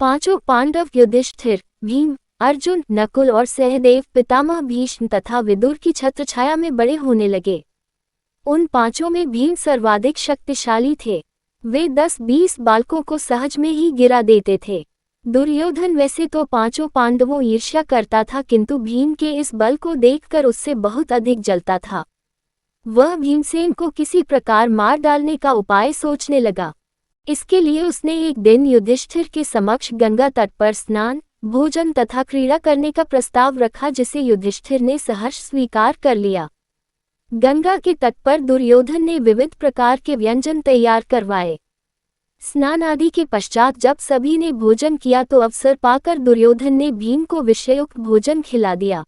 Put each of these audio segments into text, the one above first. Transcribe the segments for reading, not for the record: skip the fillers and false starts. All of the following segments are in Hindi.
पांचों पांडव युधिष्ठिर, भीम, अर्जुन, नकुल और सहदेव पितामह भीष्म तथा विदुर की छत्रछाया में बड़े होने लगे। उन पांचों में भीम सर्वाधिक शक्तिशाली थे। वे 10-20 बालकों को सहज में ही गिरा देते थे। दुर्योधन वैसे तो पांचों पांडवों ईर्ष्या करता था, किंतु भीम के इस बल को देखकर उससे बहुत अधिक जलता था। वह भीमसेन को किसी प्रकार मार डालने का उपाय सोचने लगा। इसके लिए उसने एक दिन युधिष्ठिर के समक्ष गंगा तट पर स्नान, भोजन तथा क्रीड़ा करने का प्रस्ताव रखा, जिसे युधिष्ठिर ने सहर्ष स्वीकार कर लिया। गंगा के तट पर दुर्योधन ने विविध प्रकार के व्यंजन तैयार करवाए। स्नान आदि के पश्चात जब सभी ने भोजन किया तो अवसर पाकर दुर्योधन ने भीम को विषयुक्त भोजन खिला दिया।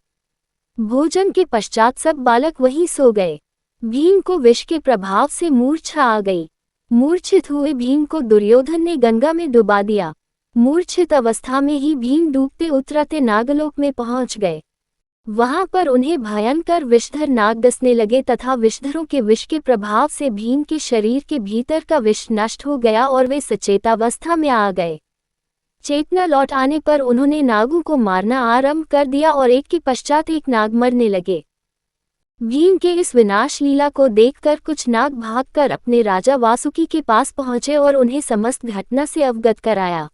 भोजन के पश्चात सब बालक वहीं सो गए। भीम को विष के प्रभाव से मूर्छा आ गई। मूर्छित हुए भीम को दुर्योधन ने गंगा में डुबा दिया। मूर्छित अवस्था में ही भीम डूबते उतरते नागलोक में पहुंच गए। वहां पर उन्हें भयंकर विषधर नाग डसने लगे तथा विषधरों के विष के प्रभाव से भीम के शरीर के भीतर का विष नष्ट हो गया और वे सचेतावस्था में आ गए। चेतना लौट आने पर उन्होंने नागों को मारना आरंभ कर दिया और एक के पश्चात एक नाग मरने लगे। भीम के इस विनाश लीला को देखकर कुछ नाग भागकर अपने राजा वासुकी के पास पहुंचे और उन्हें समस्त घटना से अवगत कराया।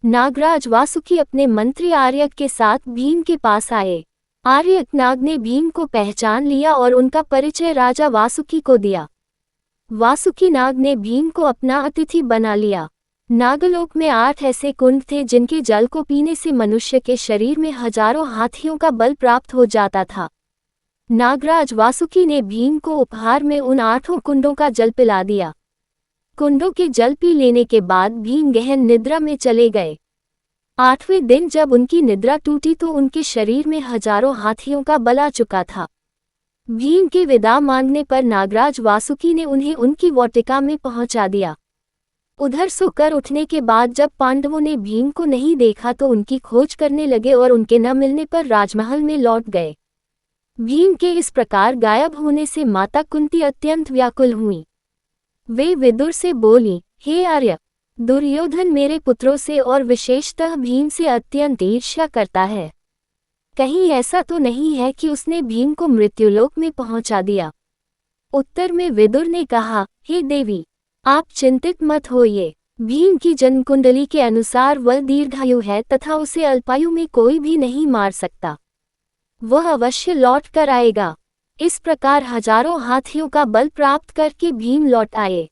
नागराज वासुकी अपने मंत्री आर्यक के साथ भीम के पास आए। आर्यक नाग ने भीम को पहचान लिया और उनका परिचय राजा वासुकी को दिया। वासुकी नाग ने भीम को अपना अतिथि बना लिया। नागलोक में 8 ऐसे कुंड थे जिनके जल को पीने से मनुष्य के शरीर में हजारों हाथियों का बल प्राप्त हो जाता था। नागराज वासुकी ने भीम को उपहार में उन 8 कुंडों का जल पिला दिया। कुंडों के जल पी लेने के बाद भीम गहन निद्रा में चले गए। 8वें दिन जब उनकी निद्रा टूटी तो उनके शरीर में हजारों हाथियों का बल आ चुका था। भीम के विदा मांगने पर नागराज वासुकी ने उन्हें उनकी वाटिका में पहुंचा दिया। उधर सोकर उठने के बाद जब पांडवों ने भीम को नहीं देखा तो उनकी खोज करने लगे और उनके न मिलने पर राजमहल में लौट गए। भीम के इस प्रकार गायब होने से माता कुंती अत्यंत व्याकुल हुई। वे विदुर से बोली, हे आर्य, दुर्योधन मेरे पुत्रों से और विशेषतः भीम से अत्यंत ईर्ष्या करता है। कहीं ऐसा तो नहीं है कि उसने भीम को मृत्युलोक में पहुंचा दिया। उत्तर में विदुर ने कहा, हे देवी, आप चिंतित मत होइए। भीम की जन्मकुंडली के अनुसार वह दीर्घायु है तथा उसे अल्पायु में कोई भी नहीं मार सकता। वह अवश्य लौट कर आएगा। इस प्रकार हजारों हाथियों का बल प्राप्त करके भीम लौट आए।